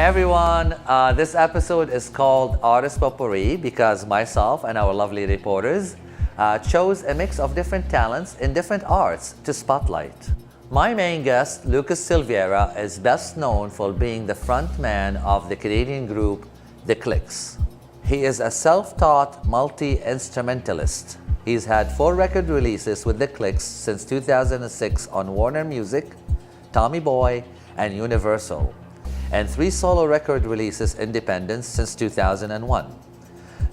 everyone, this episode is called Artist Potpourri because myself and our lovely reporters chose a mix of different talents in different arts to spotlight. My main guest, Lucas Silveira, is best known for being the front man of the Canadian group the Cliks. He is a self-taught multi-instrumentalist. He's had 4 record releases with the Cliks since 2006 on Warner Music, Tommy Boy, and Universal, and 3 solo record releases independent since 2001.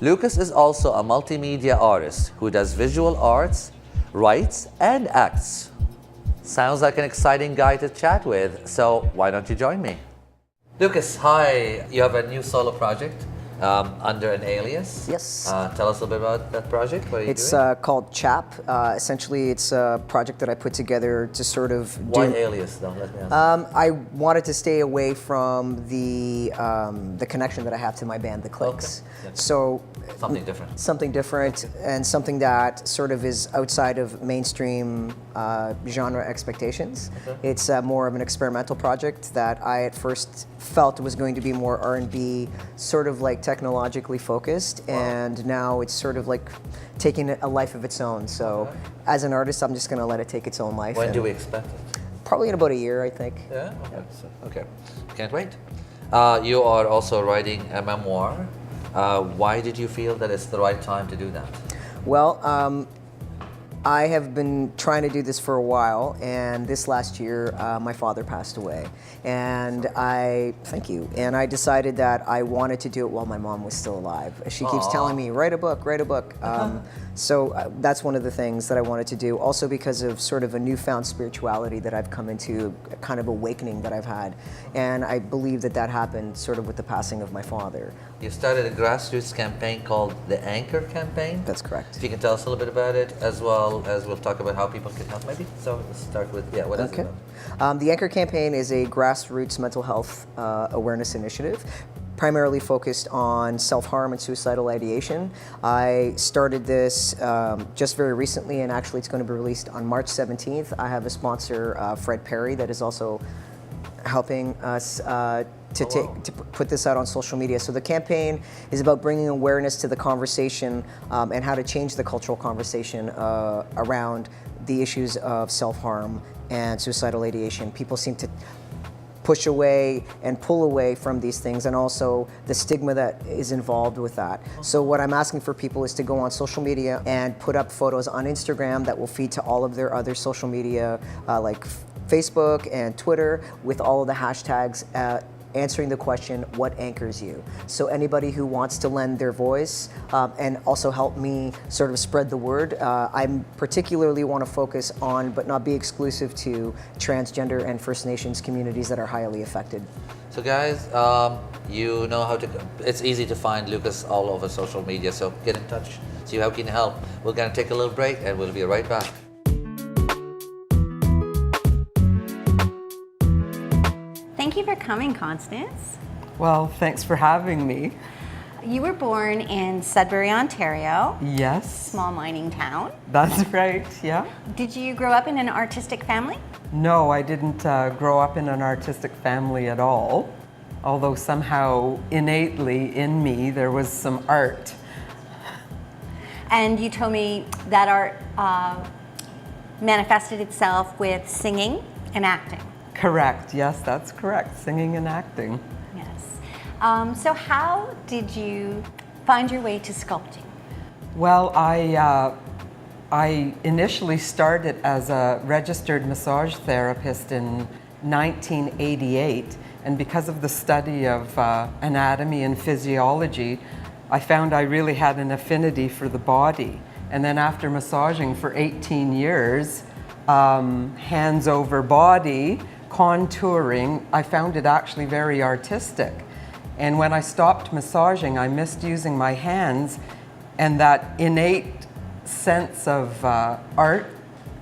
Lucas is also a multimedia artist who does visual arts, writes, and acts. Sounds like an exciting guy to chat with, so why don't you join me? Lucas, hi. You have a new solo project under an alias. Yes. Tell us a little bit about that project. What are you It's doing? called Chap. Essentially, it's a project that I put together to sort of Why do... alias, though? Let me ask. I wanted to stay away from the connection that I have to my band, the Cliks. Okay. So Something different. something different and something that sort of is outside of mainstream genre expectations. Okay. It's more of an experimental project that I at first felt was going to be more R&B, sort of like technologically focused, and now it's sort of like taking a life of its own. So as an artist, I'm just going to let it take its own life. When do we expect it? Probably in about a year, I think. Yeah? Okay. So, okay. Can't wait. You are also writing a memoir. Why did you feel that it's the right time to do that? Well, I have been trying to do this for a while, and this last year, my father passed away. And thank you, and I decided that I wanted to do it while my mom was still alive. She keeps telling me, write a book, write a book. So that's one of the things that I wanted to do, also because of sort of a newfound spirituality that I've come into, a kind of awakening that I've had. And I believe that that happened sort of with the passing of my father. You started a grassroots campaign called the Anchor Campaign. That's correct. If you can tell us a little bit about it, as well as we'll talk about how people can help maybe. So let's start with, what is it about? The Anchor Campaign is a grassroots mental health awareness initiative, primarily focused on self-harm and suicidal ideation. I started this just very recently, and actually it's going to be released on March 17th. I have a sponsor, Fred Perry, that is also helping us to put this out on social media. So the campaign is about bringing awareness to the conversation and how to change the cultural conversation around the issues of self-harm and suicidal ideation. People seem to push away and pull away from these things, and also the stigma that is involved with that. So what I'm asking for people is to go on social media and put up photos on Instagram that will feed to all of their other social media like Facebook and Twitter, with all of the hashtags answering the question, what anchors you? So anybody who wants to lend their voice and also help me sort of spread the word, I particularly want to focus on, but not be exclusive to, transgender and First Nations communities that are highly affected. So guys, you know how to, it's easy to find Lucas all over social media, so get in touch, see how we can help. We're going to take a little break and we'll be right back. Thank you for coming, Constance. Well, thanks for having me. You were born in Sudbury, Ontario. Yes. Small mining town. That's right, yeah. Did you grow up in an artistic family? No, I didn't grow up in an artistic family at all, although somehow innately in me there was some art. And you told me that art manifested itself with singing and acting. Correct, yes, that's correct, singing and acting. Yes. So how did you find your way to sculpting? Well, I initially started as a registered massage therapist in 1988, and because of the study of anatomy and physiology, I found I really had an affinity for the body. And then after massaging for 18 years, hands over body, contouring, I found it actually very artistic. And when I stopped massaging, I missed using my hands, and that innate sense of art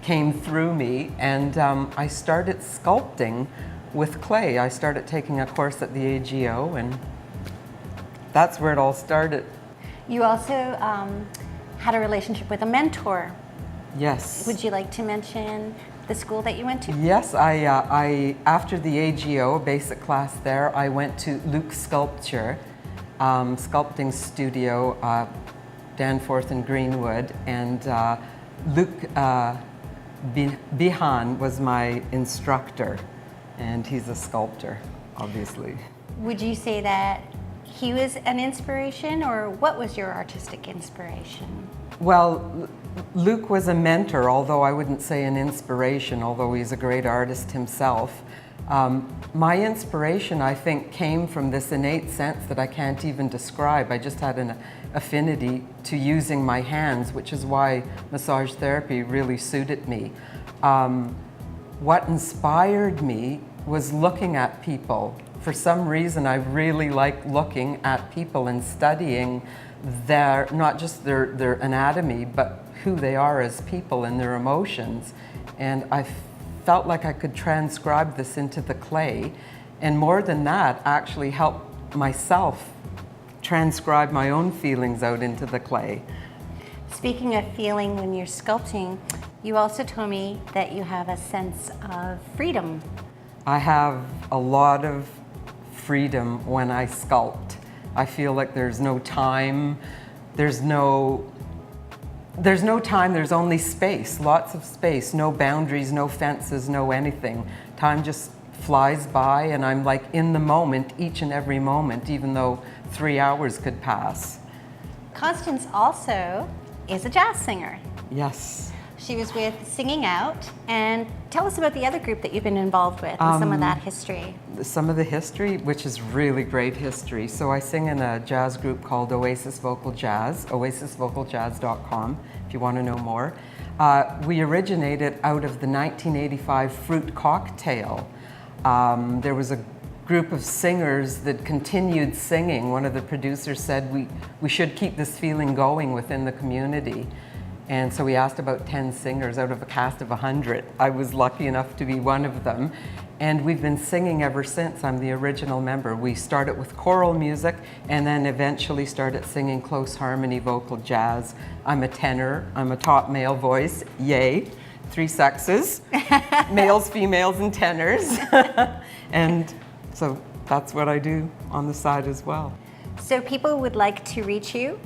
came through me, and I started sculpting with clay. I started taking a course at the AGO, and that's where it all started. You also had a relationship with a mentor Yes. Would you like to mention the school that you went to? Yes, I after the AGO, basic class there, I went to Lucas Sculpture, sculpting studio, Danforth and Greenwood, and Luc Bihan was my instructor, and he's a sculptor, obviously. Would you say that he was an inspiration, or what was your artistic inspiration? Well, Luc was a mentor, although I wouldn't say an inspiration, although he's a great artist himself. My inspiration, I think, came from this innate sense that I can't even describe. I just had an affinity to using my hands, which is why massage therapy really suited me. What inspired me was looking at people. For some reason, I really like looking at people and studying their, not just their anatomy, but who they are as people and their emotions. And I felt like I could transcribe this into the clay, and more than that, actually help myself transcribe my own feelings out into the clay. Speaking of feeling when you're sculpting, you also told me that you have a sense of freedom. I have a lot of freedom when I sculpt. I feel like there's no time, there's no time, there's only space, lots of space, no boundaries, no fences, no anything. Time just flies by, and I'm like in the moment, each and every moment, even though 3 hours could pass. Constance also is a jazz singer. Yes. She was with Singing Out, and tell us about the other group that you've been involved with and some of that history. Some of the history, which is really great history. So I sing in a jazz group called Oasis Vocal Jazz, oasisvocaljazz.com if you want to know more. We originated out of the 1985 Fruit Cocktail. There was a group of singers that continued singing. One of the producers said we should keep this feeling going within the community. And so we asked about 10 singers out of a cast of 100. I was lucky enough to be one of them. And we've been singing ever since. I'm the original member. We started with choral music and then eventually started singing close harmony vocal jazz. I'm a tenor. I'm a top male voice. Yay. 3 sexes. Males, females, and tenors. And so that's what I do on the side as well. So people would like to reach you,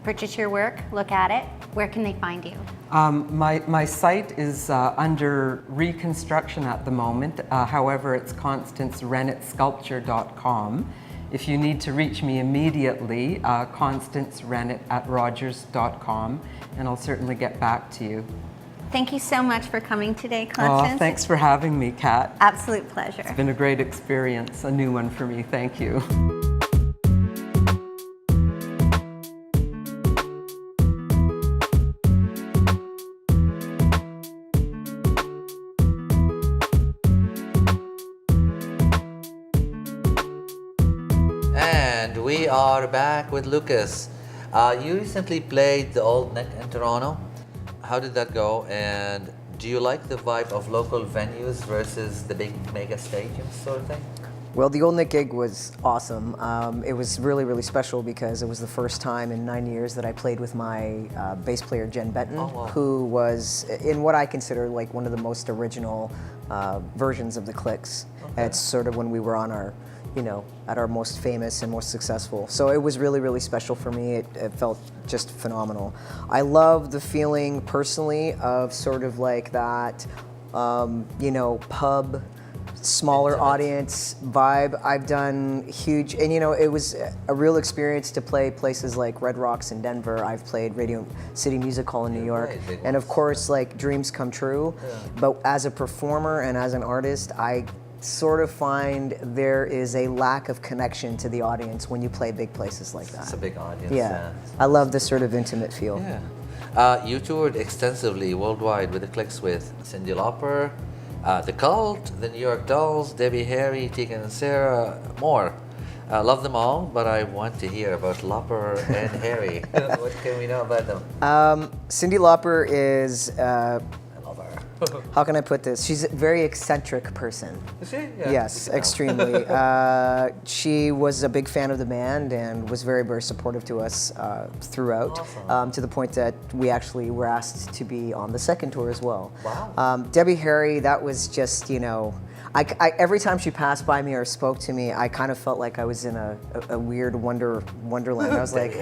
purchase your work, look at it. Where can they find you? My site is under reconstruction at the moment. However, it's ConstanceRennettSculpture.com. If you need to reach me immediately, ConstanceRennett@Rogers.com, and I'll certainly get back to you. Thank you so much for coming today, Constance. Oh, thanks for having me, Kat. Absolute pleasure. It's been a great experience, a new one for me. Thank you. And we are back with Lucas. You recently played the Old Nick in Toronto. How did that go? And do you like the vibe of local venues versus the big mega stadiums sort of thing? Well, the Old Nick gig was awesome. It was really, really special because it was the first time in 9 years that I played with my bass player, Jen Benton, who was in what I consider like one of the most original versions of the Cliks. Okay. It's sort of when we were on our, at our most famous and most successful. So it was really, really special for me. It felt just phenomenal. I love the feeling personally of sort of like that, pub, smaller audience vibe. I've done huge, and it was a real experience to play places like Red Rocks in Denver. I've played Radio City Music Hall in New York, and of course, like dreams come true. Yeah. But as a performer and as an artist, I sort of find there is a lack of connection to the audience when you play big places like that. It's a big audience. Yeah, I love this sort of intimate feel. Yeah. You toured extensively worldwide with the Cliks with Cyndi Lauper, The Cult, the New York Dolls, Debbie Harry, Tegan and Sarah, more. Love them all, but I want to hear about Lauper and Harry. What can we know about them? Cyndi Lauper is... I love her. how can I put this? She's a very eccentric person. Is she? Yeah, Yes, extremely. She was a big fan of the band and was very, very supportive to us throughout, to the point that we actually were asked to be on the second tour as well. Wow. Debbie Harry, that was just, you know, every time she passed by me or spoke to me, I kind of felt like I was in a weird wonderland. I was like,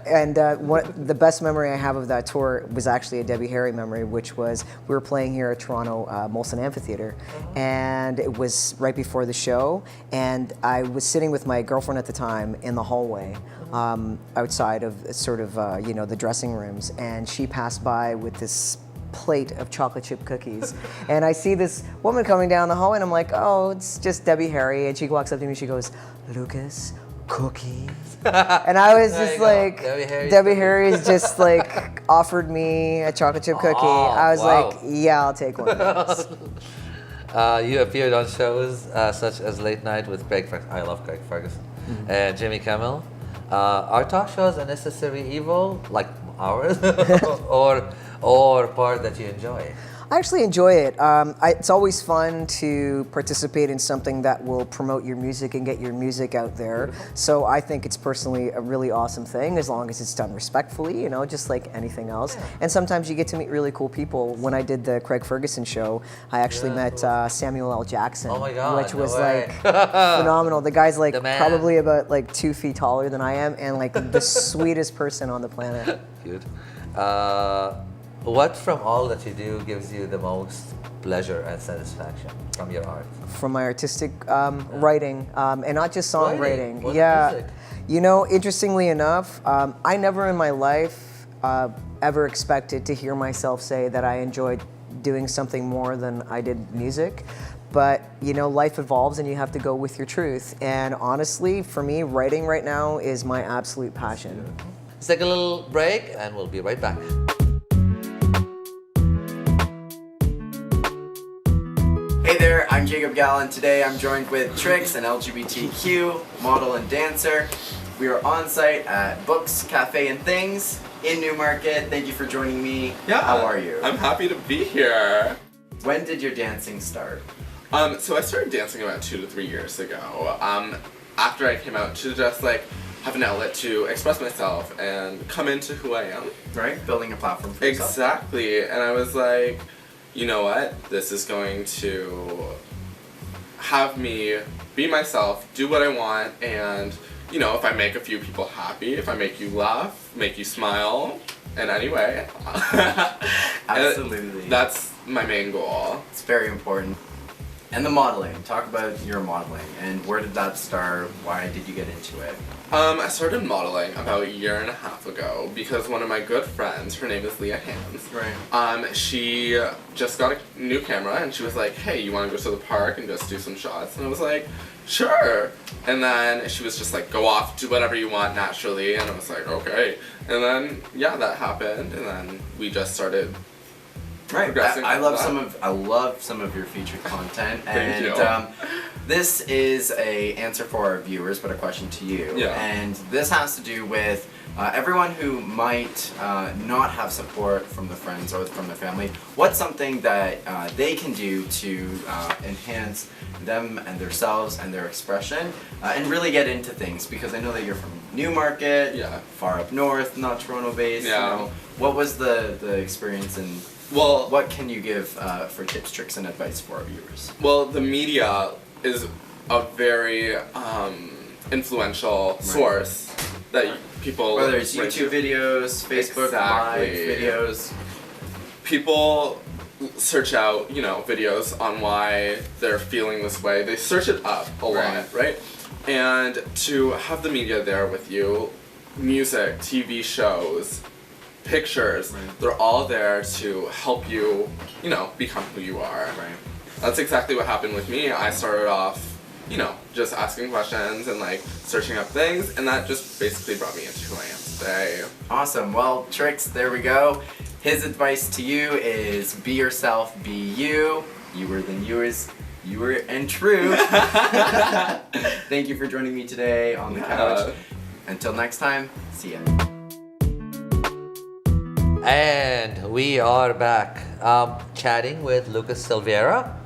and the best memory I have of that tour was actually a Debbie Harry memory, which was we were playing here at Toronto Molson Amphitheatre, and it was right before the show, and I was sitting with my girlfriend at the time in the hallway outside of sort of you know, the dressing rooms, and she passed by with this plate of chocolate chip cookies, and I see this woman coming down the hallway, and I'm like, oh, it's just Debbie Harry, and she walks up to me, she goes, Lucas, cookies, and I was just like, Debbie Harry's just like offered me a chocolate chip cookie. I was like, yeah, I'll take one of those. You appeared on shows such as Late Night with Craig Ferguson. I love Craig Ferguson. And Jimmy Kimmel. Are talk shows a necessary evil, like ours, or part that you enjoy? I actually enjoy it. It's always fun to participate in something that will promote your music and get your music out there. So I think it's personally a really awesome thing, as long as it's done respectfully, you know, just like anything else. And sometimes you get to meet really cool people. When I did the Craig Ferguson show, I actually met Samuel L. Jackson, oh my God, which was like phenomenal. The guy's like probably about like 2 feet taller than I am, and like the sweetest person on the planet. Cute. What from all that you do gives you the most pleasure and satisfaction from your art? From my artistic writing, and not just songwriting. What Yeah, music? you know, interestingly enough, I never in my life ever expected to hear myself say that I enjoyed doing something more than I did music. But, you know, life evolves and you have to go with your truth. And honestly, for me, writing right now is my absolute passion. Let's take a little break and we'll be right back. Hey there, I'm Jacob Gal, and today I'm joined with Cliks, an LGBTQ model and dancer. We are on site at Books, Cafe and Things in Newmarket. Thank you for joining me. Yeah. How are you? I'm happy to be here. When did your dancing start? So I started dancing about 2 to 3 years ago. After I came out to just like have an outlet to express myself and come into who I am. Right? Building a platform for yourself. Exactly. And I was like, you know what? This is going to have me be myself, do what I want, and you know, if I make a few people happy, if I make you laugh, make you smile in any way. Absolutely. That's my main goal. It's very important. And the modeling. Talk about your modeling and where did that start? Why did you get into it? I started modeling about 1.5 years ago because one of my good friends, her name is Leah Hams. Right. She just got a new camera and she was like, hey, you want to go to the park and just do some shots? And I was like, sure. And then she was just like, go off, do whatever you want naturally. And I was like, okay. And then, yeah, that happened. And then we just started progressing. I love some of your featured content. Thank you. This is a answer for our viewers, but a question to you. Yeah. And this has to do with everyone who might not have support from the friends or from the family. What's something that they can do to enhance them and themselves and their expression and really get into things? Because I know that you're from Newmarket, far up north, not Toronto based. Yeah. You know, what was the experience and well, what can you give for tips, tricks, and advice for our viewers? Well, the media is a very influential source that people... Whether it's YouTube videos, Facebook Live videos. People search out, you know, videos on why they're feeling this way. They search it up a lot, right? And to have the media there with you, music, TV shows, pictures, they're all there to help you, you know, become who you are. Right. That's exactly what happened with me. I started off, you know, just asking questions and like searching up things, and that just basically brought me into who I am today. Awesome. Well, Cliks, there we go. His advice to you is be yourself, be you. Youer than yours. Youer and true. Thank you for joining me today on the couch. Until next time, see ya. And we are back chatting with Lucas Silveira.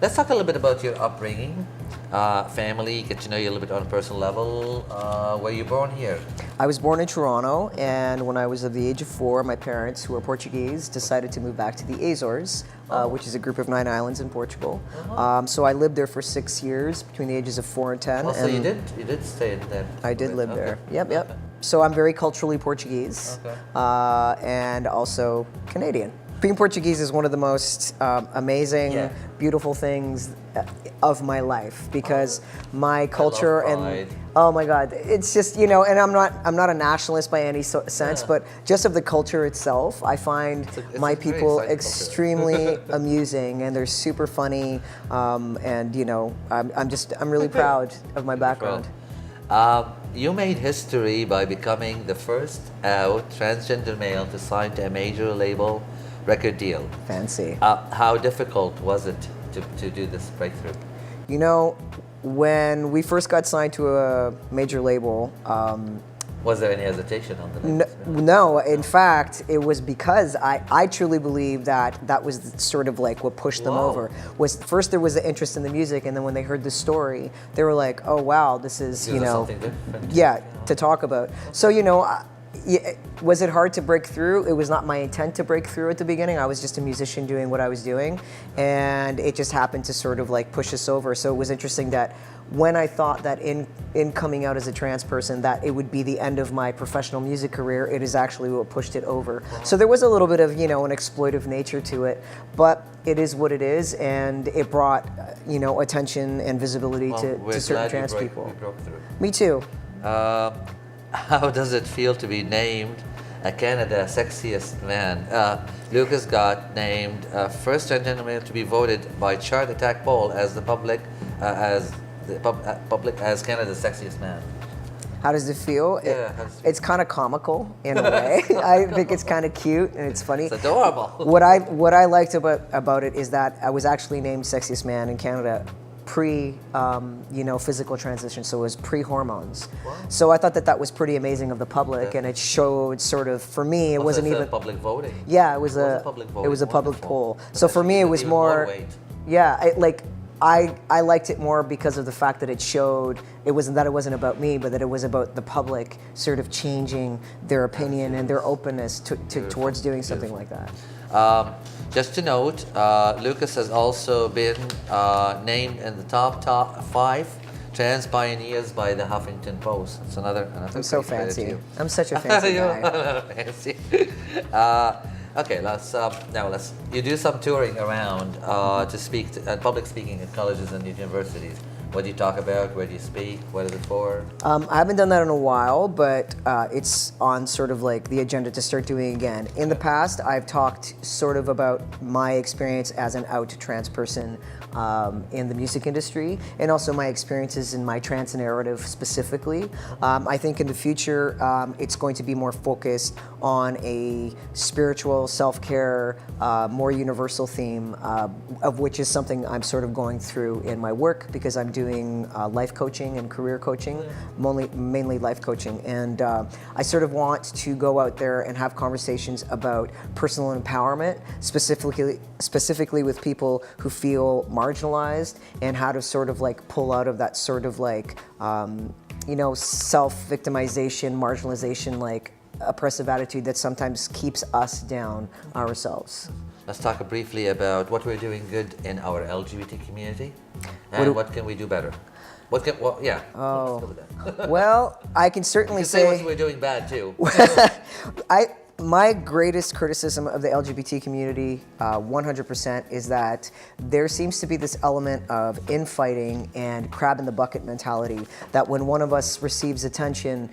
Let's talk a little bit about your upbringing, family, get to know you a little bit on a personal level. Were you born here? I was born in Toronto, and when I was of the age of 4, my parents, who are Portuguese, decided to move back to the Azores, which is a group of 9 islands in Portugal. So I lived there for 6 years, between the ages of 4 and 10. Oh, so you did stay in there? I did live there. Yep. So I'm very culturally Portuguese, and also Canadian. Being Portuguese is one of the most amazing, beautiful things of my life, because my culture and oh my God, it's just, you know, and I'm not a nationalist by any sense, but just of the culture itself, I find my people extremely amusing, and they're super funny, and you know, I'm really proud of my background. You made history by becoming the first out transgender male to sign to a major label record deal. Fancy. How difficult was it to do this breakthrough? You know, when we first got signed to a major label, was there any hesitation on the label? No, in fact, it was because I truly believe that was sort of like what pushed them over. Was first there was the interest in the music, and then when they heard the story, they were like, oh wow, this is, you know, something different. Yeah, to talk about. So, you know, was it hard to break through? It was not my intent to break through at the beginning. I was just a musician doing what I was doing, and it just happened to sort of like push us over. So it was interesting that when I thought that in coming out as a trans person that it would be the end of my professional music career, it is actually what pushed it over. So there was a little bit of, you know, an exploitive nature to it, but it is what it is, and it brought, you know, attention and visibility to certain trans people. We broke through. Me too. How does it feel to be named Canada's sexiest man? Lucas got named first transgender male to be voted by Chart Attack poll as the public as Canada's sexiest man. How does it feel? It's kind of comical in a way. I think it's kind of cute and it's funny. It's adorable. What I liked about it is that I was actually named sexiest man in Canada pre, you know, physical transition, so it was pre-hormones. Wow. So I thought that was pretty amazing of the public, and it showed sort of, for me, it wasn't even public voting. Yeah, it was a public voting. It was a public poll. So for me, it was more. I liked it more because of the fact that it showed it wasn't about me, but that it was about the public sort of changing their opinion and their openness towards doing something like that. Just to note, Lucas has also been named in the top 5 trans pioneers by the Huffington Post. It's another I'm so fancy. I'm such a fancy guy. Fancy. Okay, you do some touring around to speak at public speaking at colleges and universities. What do you talk about? Where do you speak? What is it for? I haven't done that in a while, but it's on sort of like the agenda to start doing again. In the past, I've talked sort of about my experience as an out trans person in the music industry, and also my experiences in my trans narrative specifically. I think in the future, it's going to be more focused on a spiritual, self-care, more universal theme, of which is something I'm sort of going through in my work, because I'm doing life coaching and career coaching, mainly life coaching. And I sort of want to go out there and have conversations about personal empowerment, specifically with people who feel marginalized, and how to sort of like pull out of that sort of like, you know, self-victimization, marginalization, like oppressive attitude that sometimes keeps us down ourselves. Let's talk briefly about what we're doing good in our LGBT community, and what can we do better. Well, I can certainly say what we're doing bad too. My greatest criticism of the LGBT community, 100%, is that there seems to be this element of infighting and crab in the bucket mentality, that when one of us receives attention,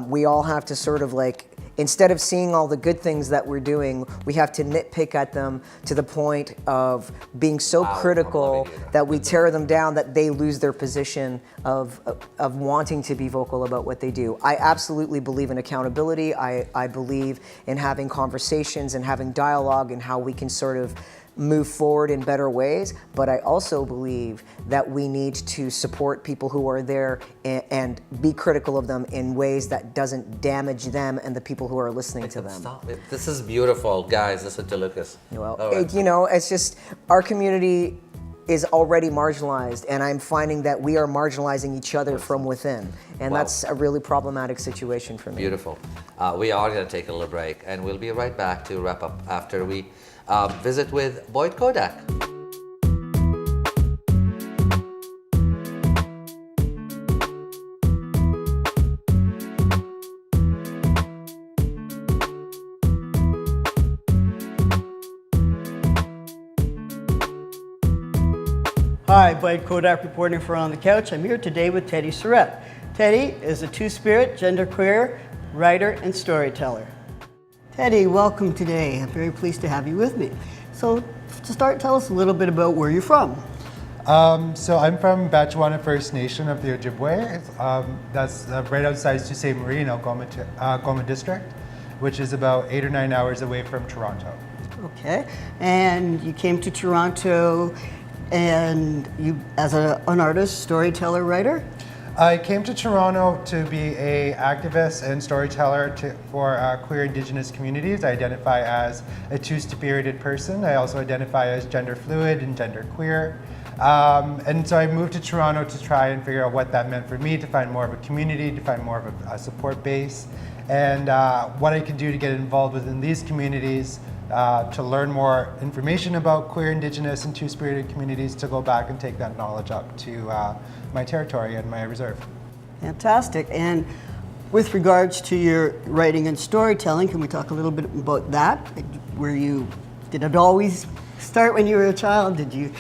we all have to sort of like, instead of seeing all the good things that we're doing, we have to nitpick at them to the point of being so critical that we tear them down, that they lose their position of wanting to be vocal about what they do. I absolutely believe in accountability. I believe in having conversations and having dialogue, and how we can sort of move forward in better ways, but I also believe that we need to support people who are there and be critical of them in ways that doesn't damage them and the people who are listening to them. Stop it. This is beautiful. Guys, listen to Lucas. Well, All right. you know, it's just our community is already marginalized, and I'm finding that we are marginalizing each other from within, and Wow. that's a really problematic situation for me. Beautiful. We are going to take a little break, and we'll be right back to wrap up after we visit with Boyd Kodak. Hi, Boyd Kodak reporting for On the Couch. I'm here today with Teddy Syrette. Teddy is a two-spirit, genderqueer writer and storyteller. Teddy, welcome today. I'm very pleased to have you with me. So, to start, tell us a little bit about where you're from. So I'm from Batchewana First Nation of the Ojibwe. That's right outside Sault Ste. Marie in Algoma District, which is about 8 or 9 hours away from Toronto. Okay, and you came to Toronto and you, as an artist, storyteller, writer? I came to Toronto to be an activist and storyteller for queer Indigenous communities. I identify as a two-spirited person. I also identify as gender fluid and gender queer. And so I moved to Toronto to try and figure out what that meant for me, to find more of a community, to find more of a support base, and what I could do to get involved within these communities, to learn more information about queer, Indigenous, and two-spirited communities, to go back and take that knowledge up to my territory and my reserve. Fantastic. And with regards to your writing and storytelling, can we talk a little bit about that? Did it always start when you were a child? Did you?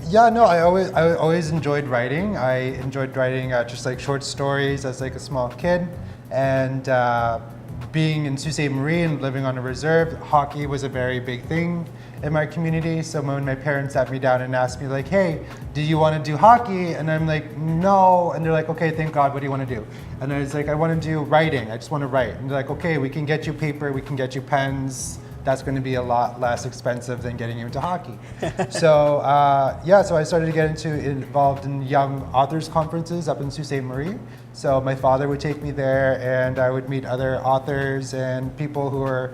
Yeah, no, I always enjoyed writing. I enjoyed writing just like short stories as like a small kid, and being in Sault Ste. Marie and living on a reserve, hockey was a very big thing in my community. So when my parents sat me down and asked me like, hey, do you want to do hockey? And I'm like, no. And they're like, okay, thank God, what do you want to do? And I was like, I want to do writing. I just want to write. And they're like, okay, we can get you paper, we can get you pens. That's going to be a lot less expensive than getting you into hockey. So so I started to get involved in young authors conferences up in Sault Ste. Marie. So my father would take me there, and I would meet other authors and people who are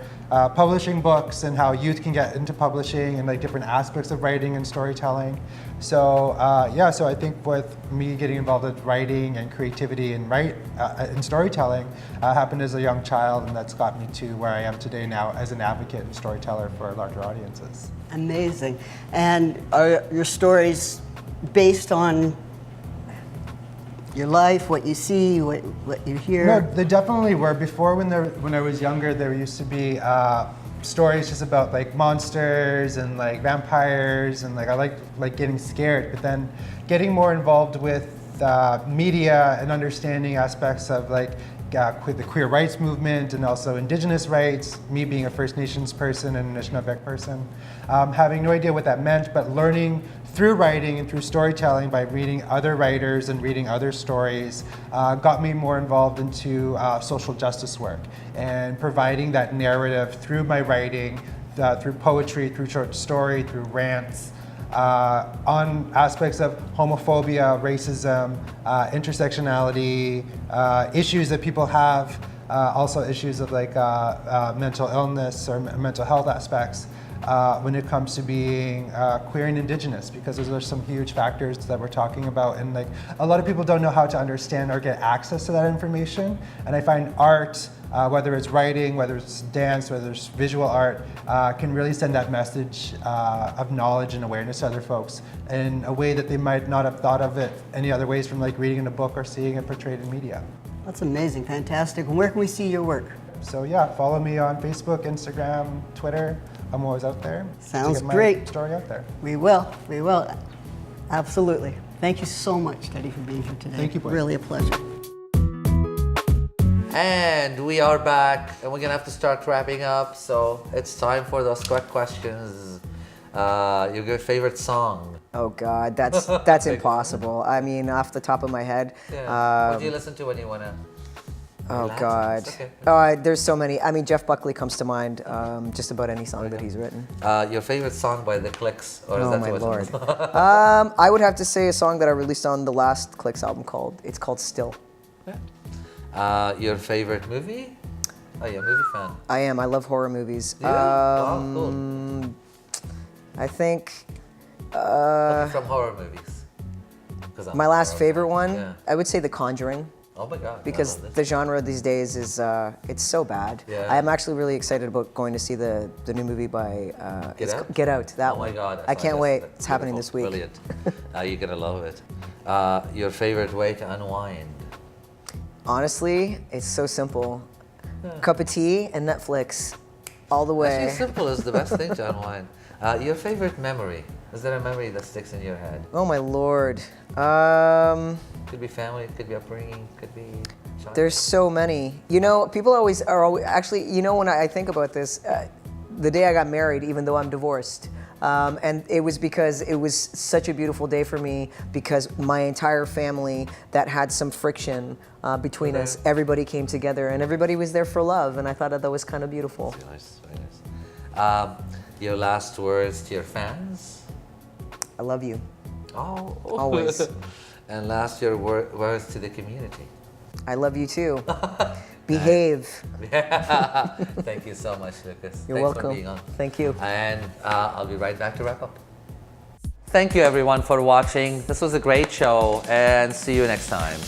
publishing books, and how youth can get into publishing and like different aspects of writing and storytelling. So so I think with me getting involved with writing and creativity and storytelling happened as a young child, and that's got me to where I am today now as an advocate and storyteller for larger audiences. Amazing. And are your stories based on your life, what you see, what you hear? No, they definitely were. Before, when I was younger, there used to be stories just about like monsters and like vampires, and like I like getting scared. But then getting more involved with media and understanding aspects of like the queer rights movement and also Indigenous rights, me being a First Nations person and an Anishinaabe person, having no idea what that meant, but learning through writing and through storytelling by reading other writers and reading other stories got me more involved into social justice work and providing that narrative through my writing, through poetry, through short story, through rants, on aspects of homophobia, racism, intersectionality, issues that people have, also issues of like mental illness or mental health aspects when it comes to being queer and Indigenous, because those are some huge factors that we're talking about, and like a lot of people don't know how to understand or get access to that information. And I find art, whether it's writing, whether it's dance, whether it's visual art, can really send that message of knowledge and awareness to other folks in a way that they might not have thought of it any other ways, from like reading in a book or seeing it portrayed in media. That's amazing, fantastic. And where can we see your work? So yeah, follow me on Facebook, Instagram, Twitter. I'm always out there. Sounds to get my great. story out there. We will, absolutely. Thank you so much, Teddy, for being here today. Thank you, Boyd. Really a pleasure. And we are back, and we're gonna have to start wrapping up. So it's time for those quick questions. Your favorite song? Oh God, that's impossible. I mean, off the top of my head. Yeah. What do you listen to when you wanna? Oh Relax. God. It's okay. There's so many. I mean, Jeff Buckley comes to mind. Just about any song that he's written. Your favorite song by the Cliks, or is Oh that my what Lord. I would have to say a song that I released on the last Cliks album it's called Still. Your favorite movie? Oh, you're a movie fan. I am. I love horror movies. Oh, cool. I think Okay, from horror movies. 'Cause I'm my a last horror favorite fan. one, Yeah. I would say The Conjuring. Oh my God. Because I love the this. genre these days is it's so bad. Yeah. I am actually really excited about going to see the new movie by Get Out? Get Out. That Oh one. my God. I can't Yes, wait. that's It's happening beautiful. this week. Brilliant. You're gonna love it. Your favorite way to unwind? Honestly, it's so simple. Cup of tea and Netflix, all the way. Actually, simple is the best thing to unwind. Your favorite memory? Is there a memory that sticks in your head? Oh my Lord. Could be family, could be upbringing, could be child. There's so many. You know, people are always actually. You know, when I think about this, the day I got married, even though I'm divorced, and it was because it was such a beautiful day for me because my entire family that had some friction between us, everybody came together and everybody was there for love, and I thought that was kind of beautiful. Very nice, very nice. Your last words to your fans? I love you. Oh, Always. And last, your words to the community. I love you too. Behave. Thank you so much, Lucas. You're Thanks welcome. for being on. Thank you. And I'll be right back to wrap up. Thank you everyone for watching. This was a great show, and see you next time.